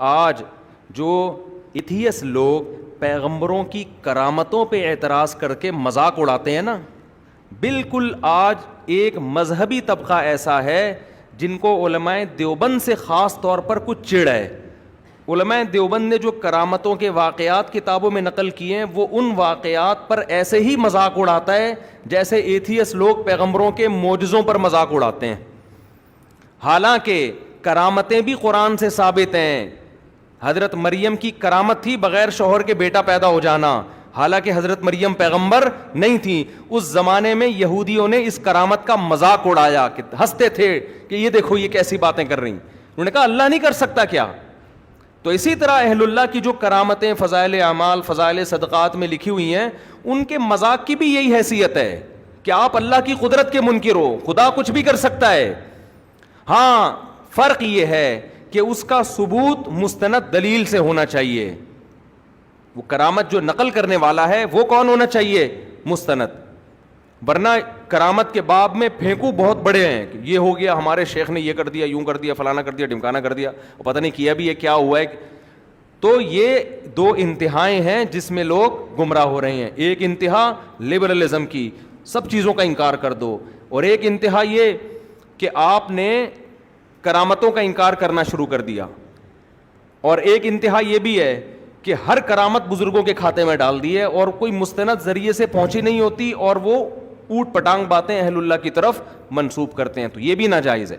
آج جو ایتھیس لوگ پیغمبروں کی کرامتوں پہ اعتراض کر کے مذاق اڑاتے ہیں نا، بالکل آج ایک مذہبی طبقہ ایسا ہے جن کو علماء دیوبند سے خاص طور پر کچھ چڑ ہے. علماء دیوبند نے جو کرامتوں کے واقعات کتابوں میں نقل کیے ہیں وہ ان واقعات پر ایسے ہی مذاق اڑاتا ہے جیسے ایتھیس لوگ پیغمبروں کے معجزوں پر مذاق اڑاتے ہیں. حالانکہ کرامتیں بھی قرآن سے ثابت ہیں. حضرت مریم کی کرامت تھی بغیر شوہر کے بیٹا پیدا ہو جانا، حالانکہ حضرت مریم پیغمبر نہیں تھی. اس زمانے میں یہودیوں نے اس کرامت کا مذاق اڑایا، کہ ہنستے تھے کہ یہ دیکھو یہ کیسی باتیں کر رہی. انہوں نے کہا اللہ نہیں کر سکتا کیا؟ تو اسی طرح اہل اللہ کی جو کرامتیں فضائل اعمال، فضائل صدقات میں لکھی ہوئی ہیں، ان کے مذاق کی بھی یہی حیثیت ہے کہ آپ اللہ کی قدرت کے منکر ہو، خدا کچھ بھی کر سکتا ہے. ہاں فرق یہ ہے کہ اس کا ثبوت مستند دلیل سے ہونا چاہیے. وہ کرامت جو نقل کرنے والا ہے وہ کون ہونا چاہیے؟ مستند. ورنہ کرامت کے باب میں پھینکو بہت بڑے ہیں کہ یہ ہو گیا، ہمارے شیخ نے یہ کر دیا، یوں کر دیا، فلانا کر دیا، ڈمکانا کر دیا، پتہ نہیں کیا بھی ہے کیا ہوا ہے. تو یہ دو انتہائیں ہیں جس میں لوگ گمراہ ہو رہے ہیں. ایک انتہا لبرلزم کی، سب چیزوں کا انکار کر دو، اور ایک انتہا یہ کہ آپ نے کرامتوں کا انکار کرنا شروع کر دیا. اور ایک انتہا یہ بھی ہے کہ ہر کرامت بزرگوں کے کھاتے میں ڈال دی ہے اور کوئی مستند ذریعے سے پہنچی نہیں ہوتی، اور وہ اوٹ پٹانگ باتیں اہل اللہ کی طرف منسوب کرتے ہیں. تو یہ بھی ناجائز ہے.